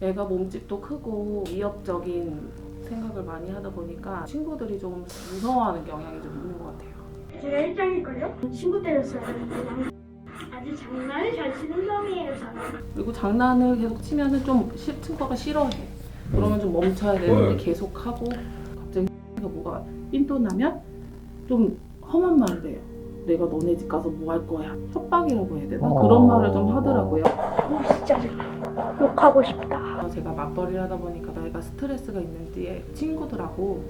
애가 몸집도 크고 위협적인 생각을 많이 하다 보니까 친구들이 좀 무서워하는 경향이 좀 있는 것 같아요. 제가 일장일걸요? 친구 때렸어요. 아주 장난을 잘 치는 놈이에요, 저는. 그리고 장난을 계속 치면은 좀 친구가 싫어해. 그러면 좀 멈춰야 되는데 계속 하고 갑자기 뭐가 삔또 나면 좀 험한 말을 해요. 내가 너네 집 가서 뭐 할 거야. 협박이라고 해야 되나? 그런 말을 좀 하더라고요. 진짜 욕하고 싶다. 제가 맞벌이를 하다 보니까 나이가 스트레스가 있는지 친구들하고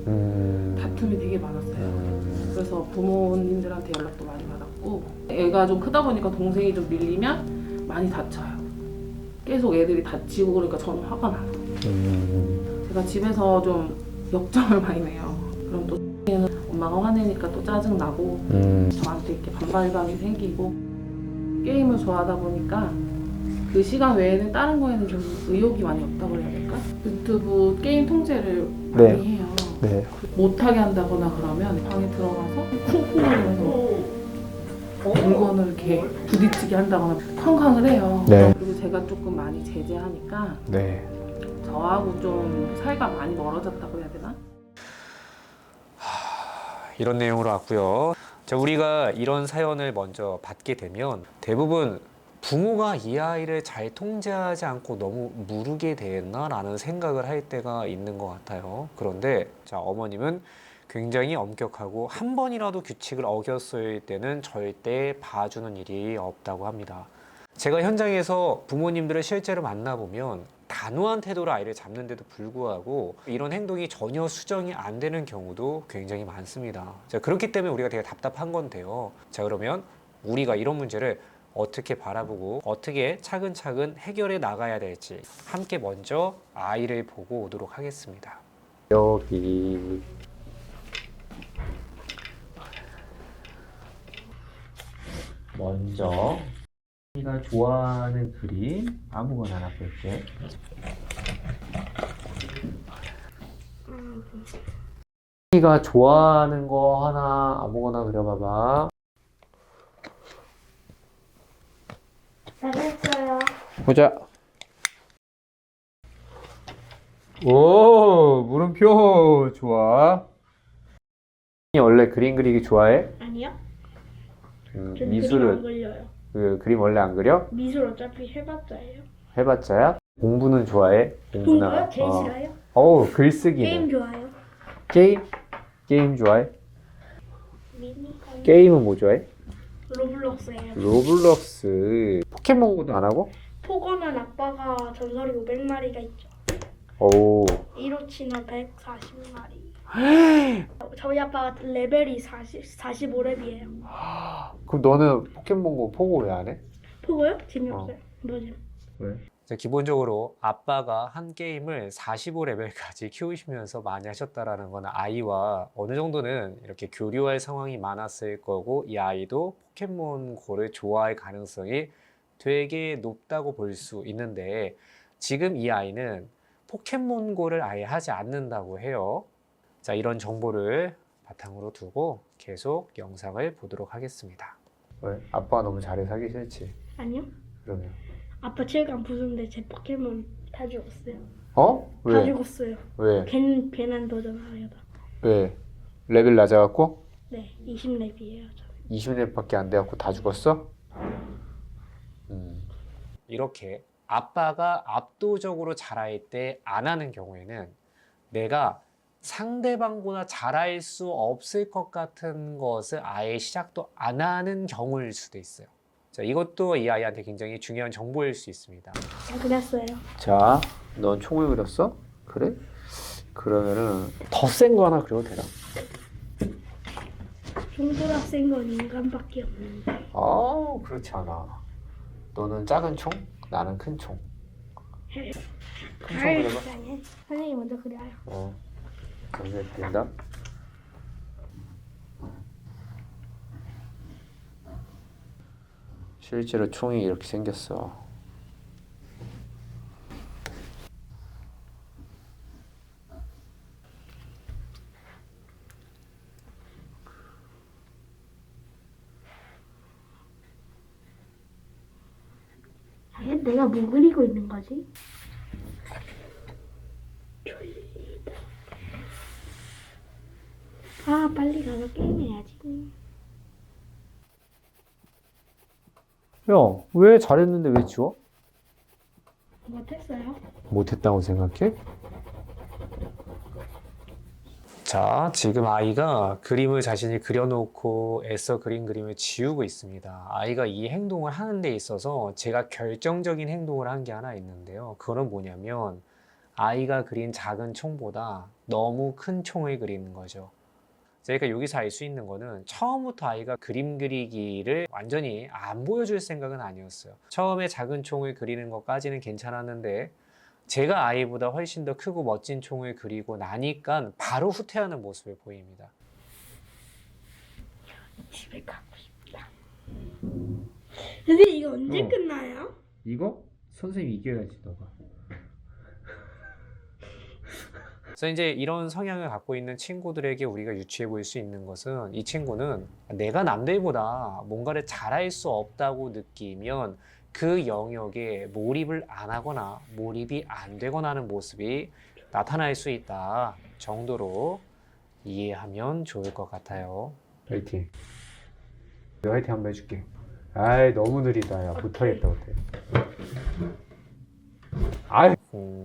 다툼이 되게 많았어요. 그래서 부모님들한테 연락도 많이 받았고 애가 좀 크다 보니까 동생이 좀 밀리면 많이 다쳐요. 계속 애들이 다치고 그러니까 저는 화가 나요. 제가 집에서 좀 역정을 많이 내요. 그럼 또 엄마가 화내니까 또 짜증나고 저한테 이렇게 반발감이 생기고 게임을 좋아하다 보니까 그 시간 외에는 다른 거에는 좀 의욕이 많이 없다고 해야 될까? 유튜브 게임 통제를 많이 해요. 네. 못하게 한다거나 그러면 방에 들어가서 쿵쿵거리면서 물건을 이렇게 부딪히게 한다거나 쾅쾅을 해요. 네. 그리고 제가 조금 많이 제재하니까 네. 저하고 좀 사이가 많이 멀어졌다고 해야 되나? 이런 내용으로 왔고요. 자, 우리가 이런 사연을 먼저 받게 되면 대부분 부모가 이 아이를 잘 통제하지 않고 너무 무르게 됐나라는 생각을 할 때가 있는 것 같아요. 그런데 자, 어머님은 굉장히 엄격하고 한 번이라도 규칙을 어겼을 때는 절대 봐주는 일이 없다고 합니다. 제가 현장에서 부모님들을 실제로 만나보면 단호한 태도로 아이를 잡는데도 불구하고 이런 행동이 전혀 수정이 안 되는 경우도 굉장히 많습니다. 자, 그렇기 때문에 우리가 되게 답답한 건데요. 자, 그러면 우리가 이런 문제를 어떻게 바라보고 어떻게 차근차근 해결해 나가야 될지 함께 먼저 아이를 보고 오도록 하겠습니다. 여기 먼저 네가 좋아하는 그림 아무거나 하나 볼게. 네가 좋아하는 거 하나 아무거나 그려봐봐. 잘했어요. 보자. 오, 물음표 좋아. 원래 그림 그리기 좋아해? 아니요? 전 그림 안 미술은 그려요. 그림 원래 안 그려? 미술 어차피 해봤자예요. 해봤자야? 공부는 좋아해? 공부요? 제일 싫어요? 어우, 글쓰기는. 게임 좋아요. 게임? 게임 좋아해? 미니 게임은 뭐 좋아해? 로블록스예요. 로블록스. 포켓몬고도 안 하고? 포거는 아빠가 전설이 500마리가 있죠. 오. 이로치는 140마리. 저희 아빠가 레벨이 45렙이에요. 그럼 너는 포켓몬고 포고 왜 안 해? 포고요? 재미없어요. 뭐지? 왜? 기본적으로 아빠가 한 게임을 45레벨까지 키우시면서 많이 하셨다라는 건 아이와 어느 정도는 이렇게 교류할 상황이 많았을 거고 이 아이도 포켓몬고를 좋아할 가능성이 되게 높다고 볼 수 있는데 지금 이 아이는 포켓몬고를 아예 하지 않는다고 해요. 자, 이런 정보를 바탕으로 두고 계속 영상을 보도록 하겠습니다. 왜? 아빠가 너무 잘해서 하기 싫지? 아니요. 그러면? 아빠 7강 부수는데 제 포켓몬 다 죽었어요. 어? 다 왜? 죽었어요. 왜? 괜한 도전하려다. 왜? 레벨 낮아갖고? 네, 20렙이에요. 20렙밖에 안 돼갖고 다 죽었어? 이렇게 아빠가 압도적으로 잘할 때 안 하는 경우에는 내가 상대방보다 잘할 수 없을 것 같은 것을 아예 시작도 안 하는 경우일 수도 있어요. 자, 이것도 이 아이한테 굉장히 중요한 정보일 수 있습니다. 잘 그렸어요. 자, 넌 총을 그렸어? 그래? 그러면은 더 센 거 하나 그려도 되나? 총보다 센 건 인간밖에 없는데. 아, 그렇지 않아. 너는 작은 총, 나는 큰 총. 큰 총 그려봐. 선생님 먼저 그려요. 이렇게 된다. 실제로 총이 이렇게 생겼어. 내가 뭐 그리고 있는 거지? 아, 빨리 가서 게임해야지. 야, 왜 잘했는데 왜 지워? 못했어요? 못했다고 생각해? 자, 지금 아이가 그림을 자신이 그려놓고 애써 그린 그림을 지우고 있습니다. 아이가 이 행동을 하는 데 있어서 제가 결정적인 행동을 한 게 하나 있는데요. 그거는 뭐냐면 아이가 그린 작은 총보다 너무 큰 총을 그리는 거죠. 저희가 여기서 알 수 있는 거는 처음부터 아이가 그림 그리기를 완전히 안 보여줄 생각은 아니었어요. 처음에 작은 총을 그리는 것까지는 괜찮았는데 제가 아이보다 훨씬 더 크고 멋진 총을 그리고 나니까 바로 후퇴하는 모습을 보입니다. 집에 가고 싶다. 선생님, 이거 언제 끝나요? 이거? 선생님 이겨야지 너가. 그래서 이제 이런 성향을 갖고 있는 친구들에게 우리가 유추해 볼 수 있는 것은 이 친구는 내가 남들보다 뭔가를 잘할 수 없다고 느끼면 그 영역에 몰입을 안 하거나 몰입이 안 되거나 하는 모습이 나타날 수 있다 정도로 이해하면 좋을 것 같아요. 화이팅. 내가 화이팅 한번 해줄게. 아이 너무 느리다. 야 못하겠다 못해.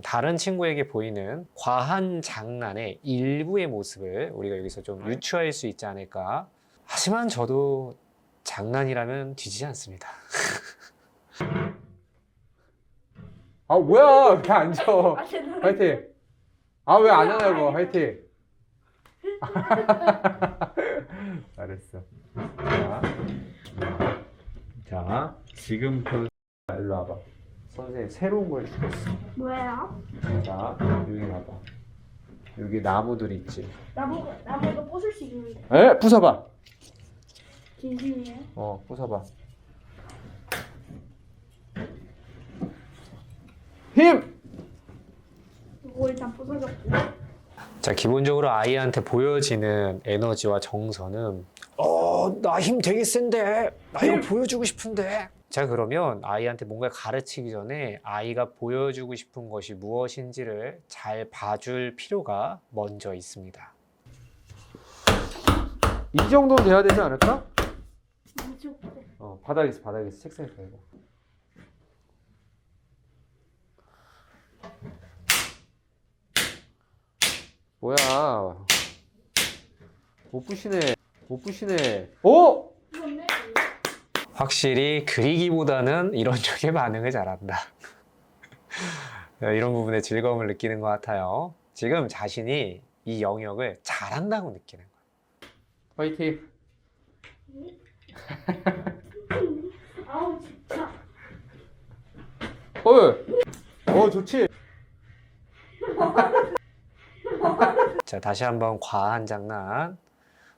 다른 친구에게 보이는 과한 장난의 일부의 모습을 우리가 여기서 좀 유추할 수 있지 않을까. 하지만 저도 장난이라면 뒤지지 않습니다. 아 뭐야 왜 앉아. 화이팅. 아 왜 안 하냐고. 화이팅. 잘했어. 자 지금부터 일로 와봐. 선생님 새로운 걸 주겠어. 뭐예요? 자 여기 와봐. 여기 나무들 있지. 나무도 부술 수 있는데. 에? 부숴봐. 진심이에요? 부숴봐. 힘! 이거 일단 부숴줬고. 자, 기본적으로 아이한테 보여지는 에너지와 정서는 나 힘 되게 센데 나 이거 보여주고 싶은데. 자, 그러면 아이한테 뭔가 가르치기 전에 아이가 보여주고 싶은 것이 무엇인지를 잘 봐줄 필요가 먼저 있습니다. 이 정도는 돼야 되지 않을까? 무섭대. 바닥에서 책상에서 해봐. 뭐야? 못 부시네. 오! 이건데? 확실히 그리기보다는 이런 쪽에 반응을 잘한다. 이런 부분에 즐거움을 느끼는 것 같아요. 지금 자신이 이 영역을 잘한다고 느끼는 거예요. 화이팅. 아우 진짜. 좋지. 자, 다시 한번 과한 장난.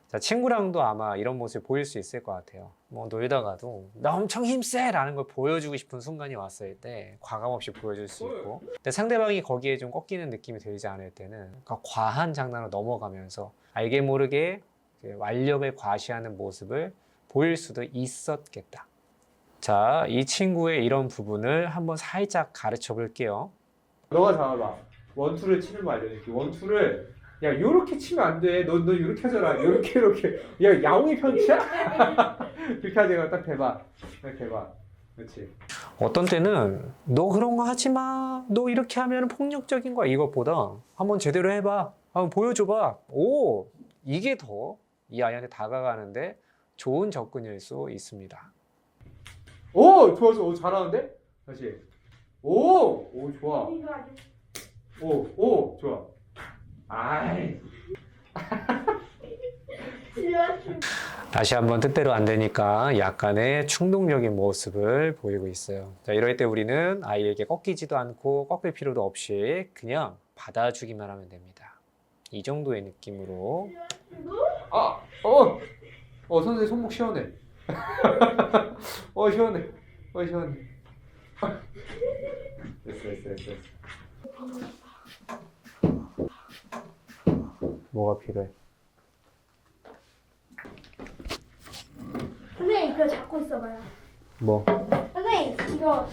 자, 친구랑도 아마 이런 모습을 보일 수 있을 것 같아요. 뭐 놀다가도 나 엄청 힘세! 라는 걸 보여주고 싶은 순간이 왔을 때 과감없이 보여줄 수 있고, 근데 상대방이 거기에 좀 꺾이는 느낌이 들지 않을 때는 그러니까 과한 장난으로 넘어가면서 알게 모르게 완력을 과시하는 모습을 보일 수도 있었겠다. 자, 이 친구의 이런 부분을 한번 살짝 가르쳐 볼게요. 너가 잡아봐. 원투를 치는 거 알려줄게. 원투를 야 요렇게 치면 안 돼. 너 요렇게 하잖아. 요렇게. 야 야옹이 편치야? 그렇게 하지. 딱 대봐. 이렇게 해봐. 그렇지. 어떤 때는 너 그런 거 하지 마. 너 이렇게 하면 폭력적인 거야. 이것보다 한번 제대로 해봐. 한번 보여줘봐. 오, 이게 더 이 아이한테 다가가는데 좋은 접근일 수 있습니다. 오 좋았어. 오 잘하는데? 다시. 오 좋아. 이거 아주. 오 좋아. 아이. 다시 한번 뜻대로 안 되니까 약간의 충동적인 모습을 보이고 있어요. 자, 이럴 때 우리는 아이에게 꺾이지도 않고 꺾일 필요도 없이 그냥 받아주기만 하면 됩니다. 이 정도의 느낌으로. 선생님 손목 시원해. 시원해. 됐어. 뭐가 필요해? 선생님 그거 잡고 있어봐요. 뭐? 선생님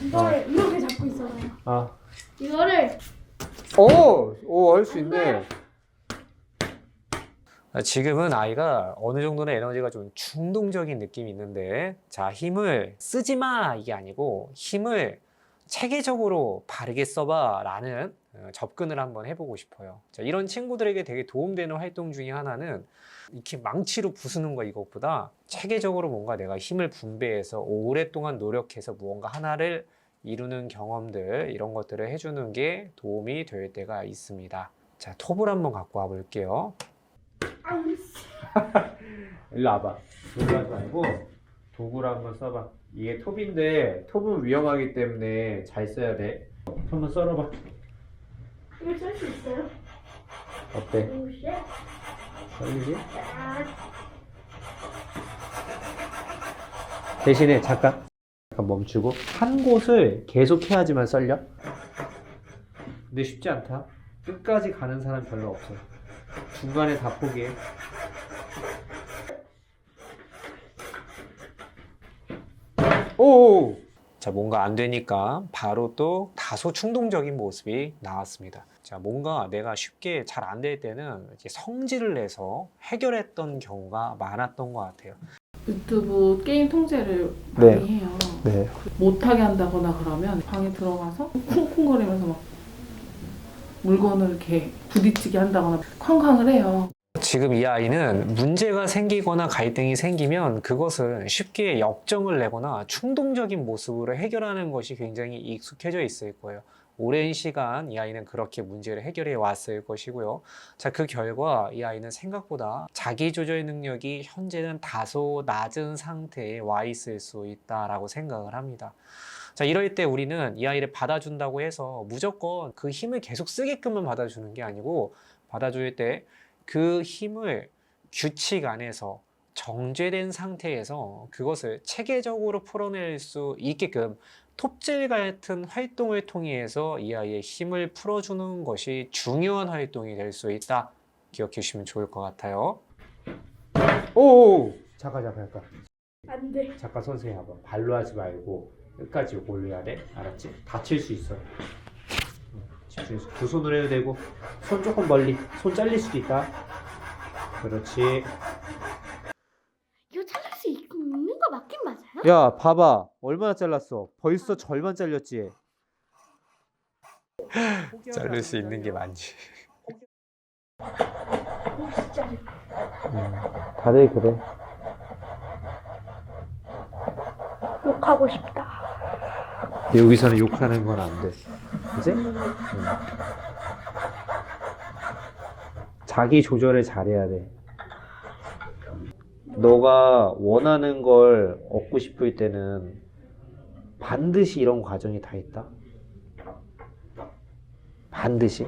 이거를 이렇게 잡고 있어봐요. 이거를 할 수 있네. 지금은 아이가 어느 정도는 에너지가 좀 충동적인 느낌이 있는데, 자, 힘을 쓰지 마! 이게 아니고, 힘을 체계적으로 바르게 써봐! 라는 접근을 한번 해보고 싶어요. 자, 이런 친구들에게 되게 도움되는 활동 중에 하나는 이렇게 망치로 부수는 거 이것보다 체계적으로 뭔가 내가 힘을 분배해서 오랫동안 노력해서 무언가 하나를 이루는 경험들, 이런 것들을 해주는 게 도움이 될 때가 있습니다. 자, 톱을 한번 갖고 와 볼게요. 일로 와봐. 놀라지 말고 도구를 한번 써봐. 이게 톱인데 톱은 위험하기 때문에 잘 써야 돼. 한번 썰어봐. 이거 쓸 수 있어요? 어때? 오, 쉣. 썰리지? 아, 대신에 잠깐 멈추고 한 곳을 계속 해야지만 썰려. 근데 쉽지 않다. 끝까지 가는 사람 별로 없어. 중간에 다 포기해. 오! 자, 뭔가 안 되니까 바로 또 다소 충동적인 모습이 나왔습니다. 자, 뭔가 내가 쉽게 잘 안 될 때는 이렇게 성질을 내서 해결했던 경우가 많았던 것 같아요. 유튜브 게임 통제를 네. 많이 해요. 네. 못하게 한다거나 그러면 방에 들어가서 쿵쿵거리면서 막 물건을 이렇게 부딪히게 한다거나 쾅쾅을 해요. 지금 이 아이는 문제가 생기거나 갈등이 생기면 그것을 쉽게 역정을 내거나 충동적인 모습으로 해결하는 것이 굉장히 익숙해져 있을 거예요. 오랜 시간 이 아이는 그렇게 문제를 해결해 왔을 것이고요. 자, 그 결과 이 아이는 생각보다 자기 조절 능력이 현재는 다소 낮은 상태에 와 있을 수 있다라고 생각을 합니다. 자, 이럴 때 우리는 이 아이를 받아준다고 해서 무조건 그 힘을 계속 쓰게끔만 받아주는 게 아니고, 받아줄 때 그 힘을 규칙 안에서 정제된 상태에서 그것을 체계적으로 풀어낼 수 있게끔 톱질 같은 활동을 통해서 이 아이의 힘을 풀어주는 것이 중요한 활동이 될 수 있다. 기억해 주시면 좋을 것 같아요. 오! 잠깐. 안 돼. 잠깐 선생님 한번 발로 하지 말고 끝까지 올려야 돼. 알았지? 다칠 수 있어. 집중해서 두 손으로 해도 되고 손 조금 멀리. 손 잘릴 수도 있다. 그렇지. 이거 잘릴 수 있는 거 맞긴 맞아요? 야, 봐봐. 얼마나 잘랐어? 벌써 절반 잘렸지? 자를 수 있는 게 많지. 진짜. 다들 그래. 욕하고 싶다. 여기서는 욕하는 건 안 돼. 그지? 자기 조절을 잘해야 돼. 너가 원하는 걸 얻고 싶을 때는 반드시 이런 과정이 다 있다. 반드시.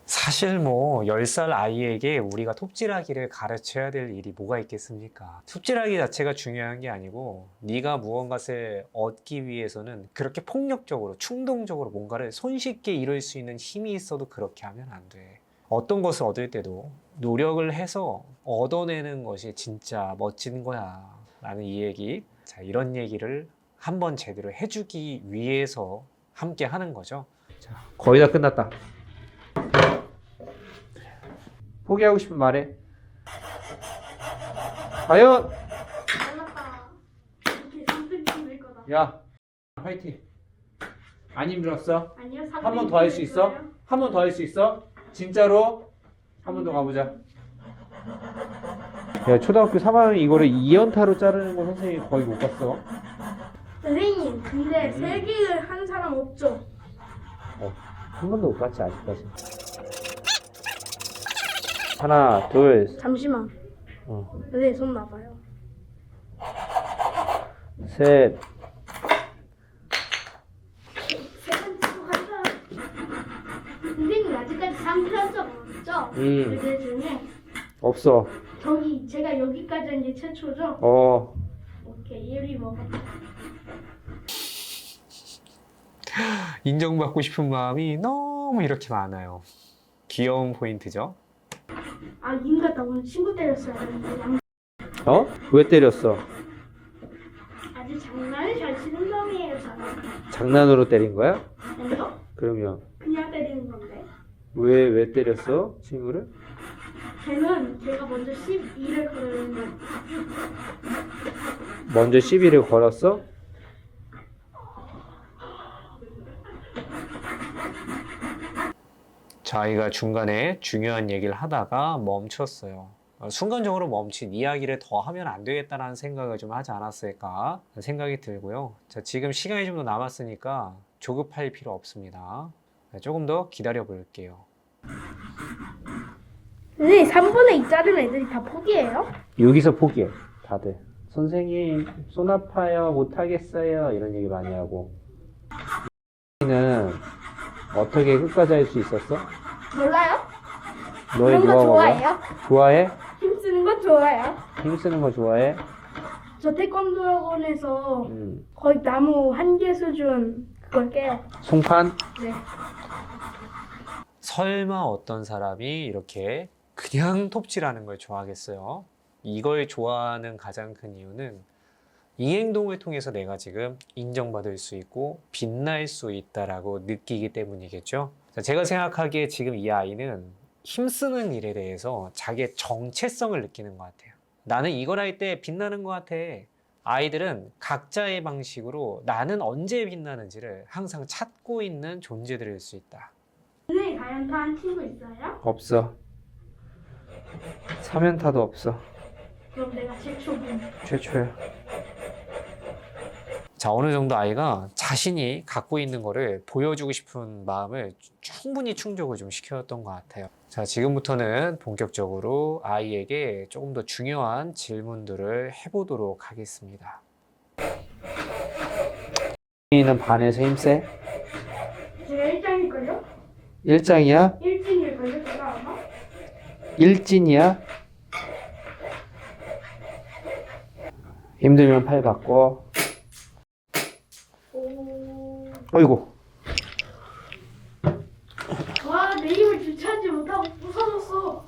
사실 뭐 10살 아이에게 우리가 톱질하기를 가르쳐야 될 일이 뭐가 있겠습니까? 톱질하기 자체가 중요한 게 아니고, 네가 무언가를 얻기 위해서는 그렇게 폭력적으로 충동적으로 뭔가를 손쉽게 이룰 수 있는 힘이 있어도 그렇게 하면 안 돼. 어떤 것을 얻을 때도 노력을 해서 얻어내는 것이 진짜 멋진 거야 라는 이 얘기. 자, 이런 얘기를 한번 제대로 해주기 위해서 함께 하는 거죠. 자, 거의 다 끝났다. 포기하고 싶으면 말해. 과연? 잘났다. 이렇게 3등쯤 될 거다. 야, 화이팅. 안 힘들었어? 아니요, 한 번 더 할 수 있어? 한 번 더 할 수 있어? 진짜로? 한 번 더 가보자. 야, 초등학교 3학년 이거를 2연타로 자르는 거 선생님이 거의 못 봤어. 선생님, 근데 세 개를 한 사람 없죠? 한 번도 못 봤지, 아직까지. 하나, 둘, 잠시만. 선생님 손 놔봐요. 셋. 세 번째 하자. 선생님 아직까지 3편 적 없죠? 그 중에 없어. 저기 제가 여기까지 한 게 최초죠? 오케이, 1위 먹었다. 인정받고 싶은 마음이 너무 이렇게 많아요. 귀여운 포인트죠. 아, 님 같다. 오늘 친구 때렸어야 되는데 어? 왜 때렸어? 아주 장난을 잘 치는 놈이에요, 저는. 장난으로 때린 거야? 아니요? 그러면 그냥 때리는 건데. 왜 때렸어? 친구를? 쟤는 제가 먼저 12를 걸었는데 먼저 시비를 걸었어? 자, 아이가 중간에 중요한 얘기를 하다가 멈췄어요. 순간적으로 멈춘 이야기를 더 하면 안 되겠다라는 생각을 좀 하지 않았을까 생각이 들고요. 자, 지금 시간이 좀 더 남았으니까 조급할 필요 없습니다. 조금 더 기다려 볼게요. 선생님 3분의 2 자른 애들이 다 포기해요? 여기서 포기해 다들. 선생님 손 아파요 못하겠어요 이런 얘기 많이 하고. 는 어떻게 끝까지 할 수 있었어? 몰라요? 너의 그런 거 노하우가 좋아해요? 좋아해? 힘쓰는 거 좋아해요? 힘쓰는 거 좋아해? 저 태권도 학원에서 거의 나무 한 개 수준 그걸 깨요. 송판? 네. 설마 어떤 사람이 이렇게 그냥 톱질하는 걸 좋아하겠어요? 이걸 좋아하는 가장 큰 이유는 이 행동을 통해서 내가 지금 인정받을 수 있고 빛날 수 있다라고 느끼기 때문이겠죠. 자, 제가 생각하기에 지금 이 아이는 힘쓰는 일에 대해서 자기의 정체성을 느끼는 것 같아요. 나는 이걸 할 때 빛나는 것 같아. 아이들은 각자의 방식으로 나는 언제 빛나는지를 항상 찾고 있는 존재들일 수 있다. 선생님 다이어트 한 친구 있어요? 없어. 사면타도 없어. 그럼 내가 최초군. 최초야. 자, 어느 정도 아이가 자신이 갖고 있는 거를 보여주고 싶은 마음을 충분히 충족을 좀 시켰던 것 같아요. 자, 지금부터는 본격적으로 아이에게 조금 더 중요한 질문들을 해보도록 하겠습니다. 는 반에서 힘세? 제가 1장일걸요? 1장이야? 1진일걸요? 제가 아마? 1진이야? 힘들면 팔 바꿔. 오... 어이구. 와, 내 힘을 주체하지 못하고 부서졌어.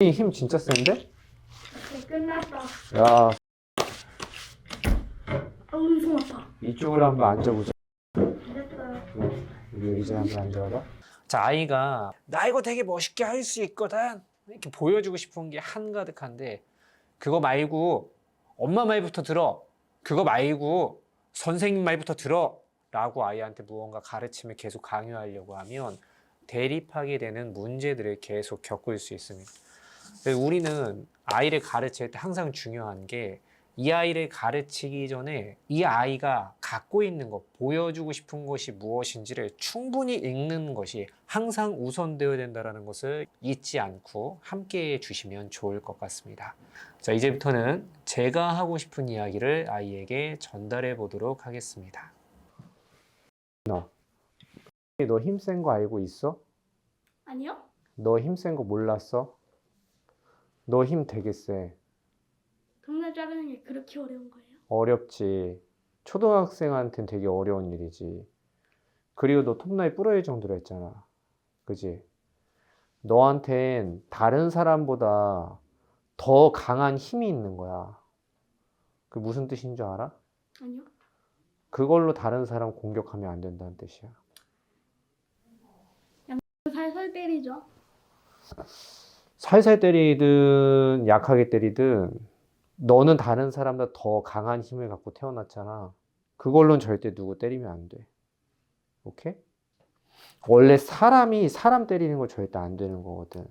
힘 진짜 센데? 네, 끝났다. 야, 어우, 손 아파. 이쪽으로 한번 앉아보자. 됐다. 여기 의자에 한번 앉아봐. 자, 아이가 나 이거 되게 멋있게 할 수 있거든 이렇게 보여주고 싶은 게 한가득한데 그거 말고 엄마 말부터 들어. 그거 말고 선생님 말부터 들어 라고 아이한테 무언가 가르침을 계속 강요하려고 하면 대립하게 되는 문제들을 계속 겪을 수 있습니다. 그래서 우리는 아이를 가르칠 때 항상 중요한 게 이 아이를 가르치기 전에 이 아이가 갖고 있는 것, 보여주고 싶은 것이 무엇인지를 충분히 읽는 것이 항상 우선되어야 된다는 것을 잊지 않고 함께 해주시면 좋을 것 같습니다. 자, 이제부터는 제가 하고 싶은 이야기를 아이에게 전달해 보도록 하겠습니다. 너 힘센 거 알고 있어? 아니요? 너 힘센 거 몰랐어? 너 힘 되게 세. tom날 자르는 게 그렇게 어려운 거예요? 어렵지. 초등학생한테는 되게 어려운 일이지. 그리고 너 톱날이 부러질 정도로 했잖아. 그지? 너한텐 다른 사람보다 더 강한 힘이 있는 거야. 그 무슨 뜻인 줄 알아? 아니요? 그걸로 다른 사람 공격하면 안 된다는 뜻이야. 살살 때리죠? 살살 때리든 약하게 때리든 너는 다른 사람보다 더 강한 힘을 갖고 태어났잖아. 그걸로는 절대 누구 때리면 안 돼. 오케이? 원래 사람이 사람 때리는 거 절대 안 되는 거거든.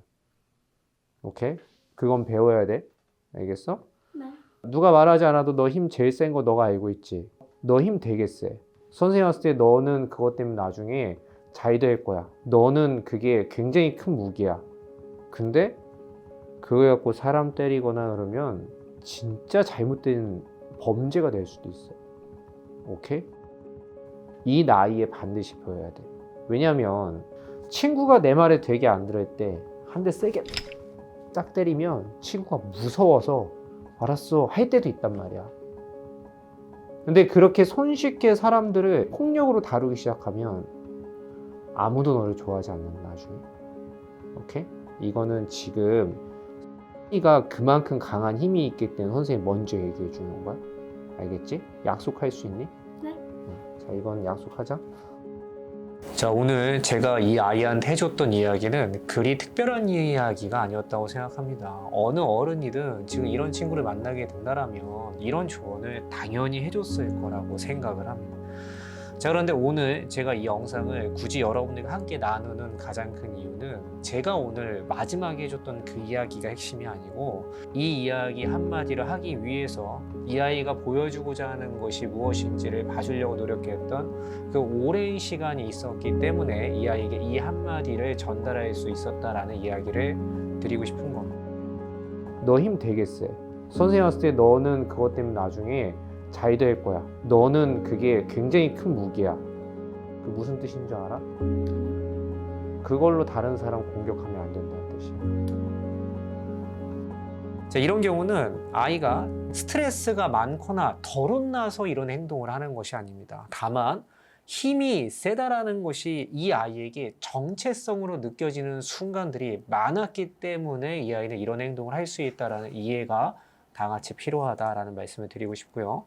오케이? 그건 배워야 돼. 알겠어? 네. 누가 말하지 않아도 너 힘 제일 센 거 너가 알고 있지. 너 힘 되게 세. 선생님 왔을 때 너는 그것 때문에 나중에 잘 될 거야. 너는 그게 굉장히 큰 무기야. 근데 그거 갖고 사람 때리거나 그러면 진짜 잘못된 범죄가 될 수도 있어. 오케이? 이 나이에 반드시 배워야 돼. 왜냐면 친구가 내 말에 되게 안 들을 때 한 대 세게 딱 때리면 친구가 무서워서 알았어 할 때도 있단 말이야. 근데 그렇게 손쉽게 사람들을 폭력으로 다루기 시작하면 아무도 너를 좋아하지 않는다 나중에. 오케이? 이거는 지금 가 그만큼 강한 힘이 있기 때문에 선생님이 먼저 얘기해 주는 거야. 알겠지? 약속할 수 있니? 네. 자, 이건 약속하자. 자, 오늘 제가 이 아이한테 해줬던 이야기는 그리 특별한 이야기가 아니었다고 생각합니다. 어느 어른이든 지금 이런 친구를 만나게 된다라면 이런 조언을 당연히 해줬을 거라고 생각을 합니다. 자, 그런데 오늘 제가 이 영상을 굳이 여러분들과 함께 나누는 가장 큰 이유는 제가 오늘 마지막에 해줬던 그 이야기가 핵심이 아니고 이 이야기 한마디를 하기 위해서 이 아이가 보여주고자 하는 것이 무엇인지를 봐주려고 노력했던 그 오랜 시간이 있었기 때문에 이 아이에게 이 한마디를 전달할 수 있었다라는 이야기를 드리고 싶은 겁니다. 너 힘 되게 세. 선생님 봤을 때 너는 그것 때문에 나중에 잘 될 거야. 너는 그게 굉장히 큰 무기야. 그 무슨 뜻인 줄 알아? 그걸로 다른 사람 공격하면 안 된다는 뜻이야. 자, 이런 경우는 아이가 스트레스가 많거나 덜 혼나서 이런 행동을 하는 것이 아닙니다. 다만 힘이 세다라는 것이 이 아이에게 정체성으로 느껴지는 순간들이 많았기 때문에 이 아이는 이런 행동을 할 수 있다는 이해가 다 같이 필요하다라는 말씀을 드리고 싶고요.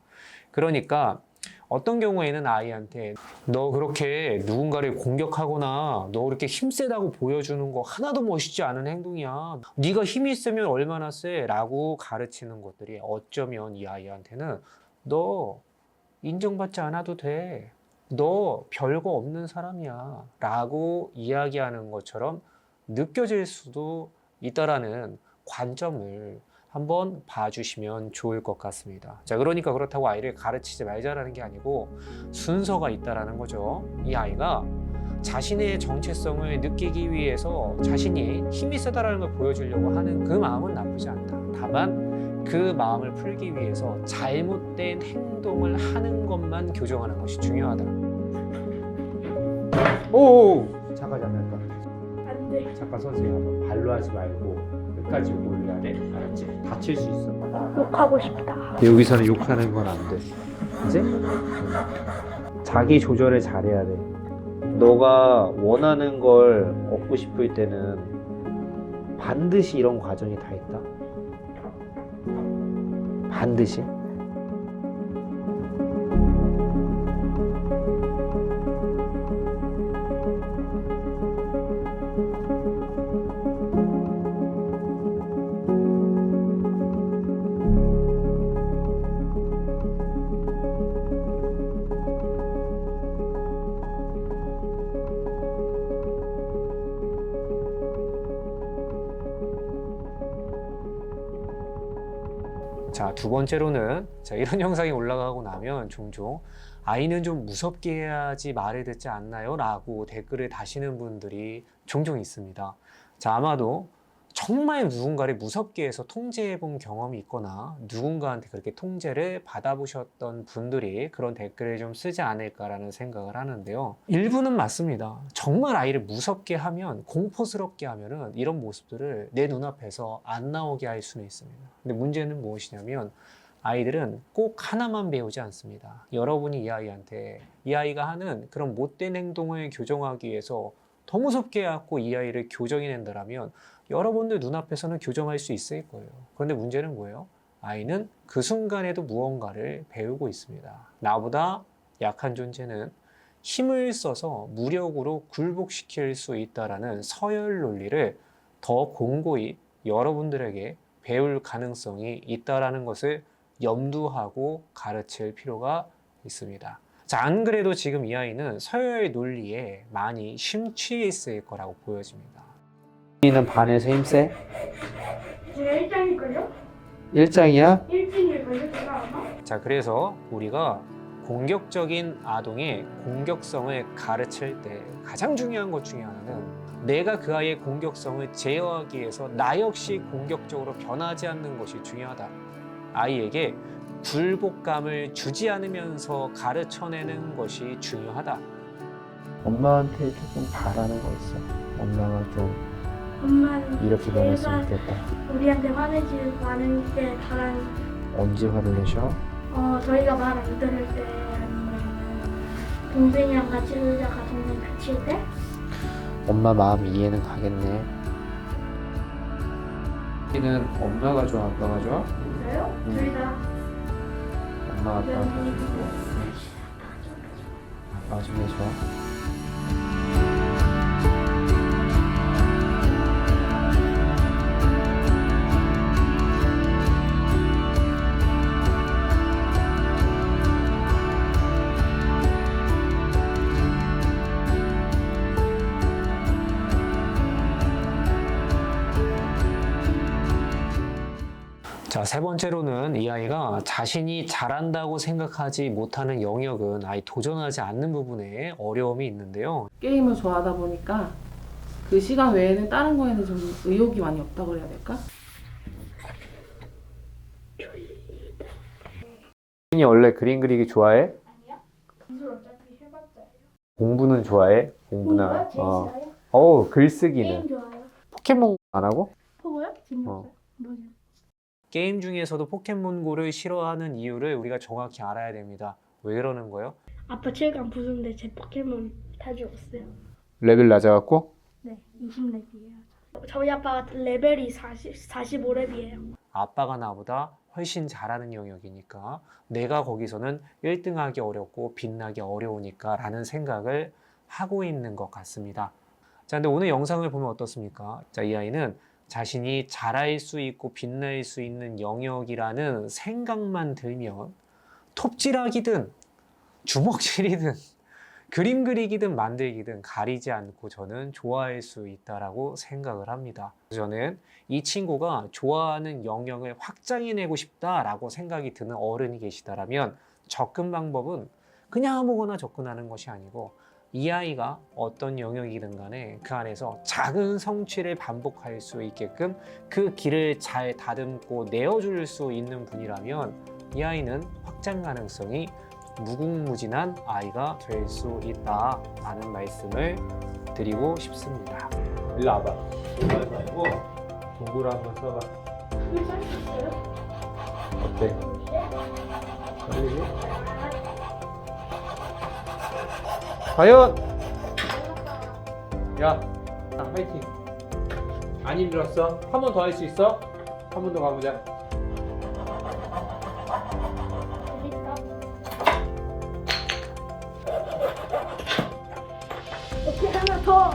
그러니까 어떤 경우에는 아이한테 너 그렇게 누군가를 공격하거나 너 그렇게 힘세다고 보여주는 거 하나도 멋있지 않은 행동이야. 네가 힘이 세면 얼마나 세? 라고 가르치는 것들이 어쩌면 이 아이한테는 너 인정받지 않아도 돼. 너 별거 없는 사람이야. 라고 이야기하는 것처럼 느껴질 수도 있다라는 관점을 한번 봐주시면 좋을 것 같습니다. 자, 그러니까 그렇다고 아이를 가르치지 말자라는 게 아니고 순서가 있다라는 거죠. 이 아이가 자신의 정체성을 느끼기 위해서 자신이 힘이 세다라는 걸 보여주려고 하는 그 마음은 나쁘지 않다. 다만 그 마음을 풀기 위해서 잘못된 행동을 하는 것만 교정하는 것이 중요하다. 오! 잠깐. 안 돼. 잠깐 선생님 한번 발로 하지 말고 끝까지 올려야 돼. 알았지? 다칠 수 있어. 욕하고 싶다. 여기서는 욕하는 건 안 돼. 이제? 자기 조절을 잘해야 돼. 너가 원하는 걸 얻고 싶을 때는 반드시 이런 과정이 다 있다. 반드시. 자, 두 번째로는 이런 영상이 올라가고 나면 종종 아이는 좀 무섭게 해야지 말을 듣지 않나요? 라고 댓글을 다시는 분들이 종종 있습니다. 자, 아마도 정말 누군가를 무섭게 해서 통제해 본 경험이 있거나 누군가한테 그렇게 통제를 받아보셨던 분들이 그런 댓글을 좀 쓰지 않을까라는 생각을 하는데요. 일부는 맞습니다. 정말 아이를 무섭게 하면, 공포스럽게 하면은 이런 모습들을 내 눈앞에서 안 나오게 할 수는 있습니다. 근데 문제는 무엇이냐면 아이들은 꼭 하나만 배우지 않습니다. 여러분이 이 아이한테 이 아이가 하는 그런 못된 행동을 교정하기 위해서 더 무섭게 해갖고 이 아이를 교정해낸다면 여러분들 눈앞에서는 교정할 수 있을 거예요. 그런데 문제는 뭐예요? 아이는 그 순간에도 무언가를 배우고 있습니다. 나보다 약한 존재는 힘을 써서 무력으로 굴복시킬 수 있다라는 서열 논리를 더 공고히 여러분들에게 배울 가능성이 있다라는 것을 염두하고 가르칠 필요가 있습니다. 자, 안 그래도 지금 이 아이는 서열 논리에 많이 심취해 있을 거라고 보여집니다. 이는 반에서 힘세? 제가 1장일걸요? 1장이야? 1등일걸요? 제가 아마? 자, 그래서 우리가 공격적인 아동의 공격성을 가르칠 때 가장 중요한 것 중에 하나는 내가 그 아이의 공격성을 제어하기 위해서 나 역시 공격적으로 변하지 않는 것이 중요하다. 아이에게 굴복감을 주지 않으면서 가르쳐내는 것이 중요하다. 엄마한테 조금 바라는 거 있어. 엄마가 좀 엄마는 이렇게 변했으면 좋겠다. 우리한테 화내지 않을 때 바라는 언제 화를 내셔? 저희가 말 안 들을 때 아니면 동생이랑 같이 놀다가 동생 다칠 때 엄마 마음 이해는 가겠네. 얘는 엄마가 좋아, 아빠가 좋아? 있어요? 둘 다. 엄마, 아빠. 네. 아빠 중에 좋아? 자, 세 번째로는 이 아이가 자신이 잘한다고 생각하지 못하는 영역은 아예 도전하지 않는 부분에 어려움이 있는데요. 게임을 좋아하다 보니까 그 시간 외에는 다른 거에는 좀 의욕이 많이 없다고 그래야 될까? 이 원래 그림 그리기 좋아해? 기술 어차피 해봤자요. 공부는 좋아해? 공부요? 제일 싫어요? 글쓰기는? 게임 좋아요. 포켓몬 안 하고? 포고요? 재미없어요. 뭐죠? 게임 중에서도 포켓몬고를 싫어하는 이유를 우리가 정확히 알아야 됩니다. 왜 그러는 거예요? 아빠 7강 부수는데 제 포켓몬 다 죽었어요. 레벨 낮아갖고? 네, 20렙이에요. 저희 아빠가 레벨이 45렙이에요. 아빠가 나보다 훨씬 잘하는 영역이니까 내가 거기서는 1등하기 어렵고 빛나기 어려우니까 라는 생각을 하고 있는 것 같습니다. 자, 근데 오늘 영상을 보면 어떻습니까? 자, 이 아이는 자신이 잘할 수 있고 빛날 수 있는 영역이라는 생각만 들면 톱질하기든 주먹질이든 그림 그리기든 만들기든 가리지 않고 저는 좋아할 수 있다라고 생각을 합니다. 저는 이 친구가 좋아하는 영역을 확장해내고 싶다라고 생각이 드는 어른이 계시다라면 접근 방법은 그냥 아무거나 접근하는 것이 아니고 이 아이가 어떤 영역이든 간에 그 안에서 작은 성취를 반복할 수 있게끔 그 길을 잘 다듬고 내어줄 수 있는 분이라면 이 아이는 확장 가능성이 무궁무진한 아이가 될 수 있다라는 말씀을 드리고 싶습니다. 일로 와봐. 공부하지 말고 공부를 한번 써봐. 그걸 살수 있어요? 어때? 걸리지? 과연! 야, 화이팅! 안 힘들었어? 한 번 더 할 수 있어? 한 번 더 가보자. 재밌다. 오케이, 하나 더.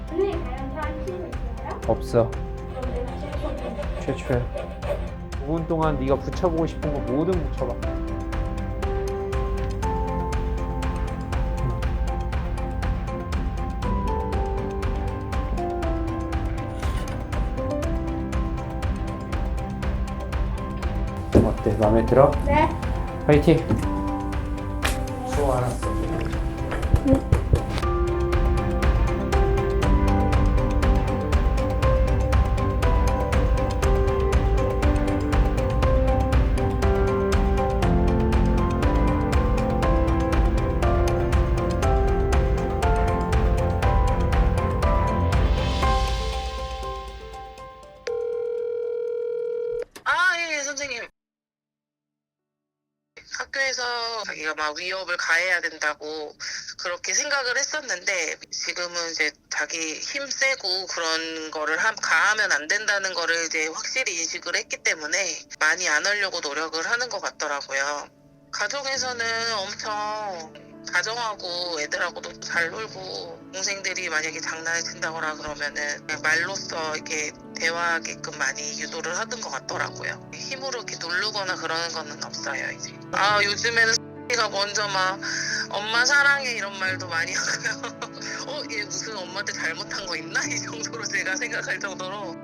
선생님, 과연 사람 친구 있어요? 없어. 그럼 내가 최초로. 최초야. 5분 동안 네가 붙여보고 싶은 거 뭐든 붙여봐. 어때? 마음에 들어? 네. 화이팅! 수고 알았어. 예, 선생님. 학교에서 자기가 막 위협을 가해야 된다고 그렇게 생각을 했었는데 지금은 이제 자기 힘 세고 그런 거를 가하면 안 된다는 거를 이제 확실히 인식을 했기 때문에 많이 안 하려고 노력을 하는 것 같더라고요. 가족에서는 엄청 다정하고 애들하고도 잘 놀고 동생들이 만약에 장난을 친다거나 그러면은 말로써 이렇게 대화하게끔 많이 유도를 하던 것 같더라고요. 힘으로 이렇게 누르거나 그러는 거는 없어요 이제. 요즘에는 가 먼저 막 엄마 사랑해 이런 말도 많이 하고요. 얘 무슨 엄마한테 잘못한 거 있나? 이 정도로 제가 생각할 정도로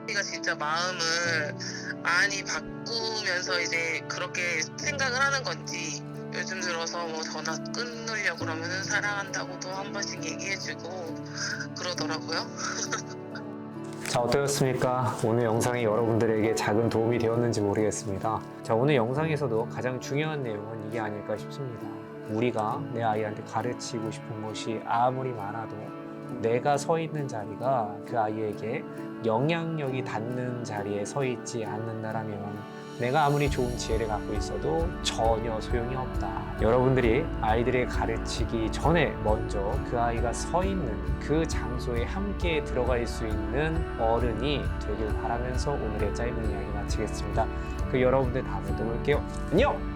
얘가 진짜 마음을 많이 바꾸면서 이제 그렇게 생각을 하는 건지 요즘 들어서 뭐 전화 끊으려고 그러면은 사랑한다고도 한 번씩 얘기해주고 그러더라고요. 자, 어떠셨습니까? 오늘 영상이 여러분들에게 작은 도움이 되었는지 모르겠습니다. 자, 오늘 영상에서도 가장 중요한 내용은 이게 아닐까 싶습니다. 우리가 내 아이한테 가르치고 싶은 것이 아무리 많아도 내가 서 있는 자리가 그 아이에게 영향력이 닿는 자리에 서 있지 않는다라면 내가 아무리 좋은 지혜를 갖고 있어도 전혀 소용이 없다. 여러분들이 아이들을 가르치기 전에 먼저 그 아이가 서 있는 그 장소에 함께 들어갈 수 있는 어른이 되길 바라면서 오늘의 짧은 이야기 마치겠습니다. 그 여러분들 다음에 또 볼게요. 안녕!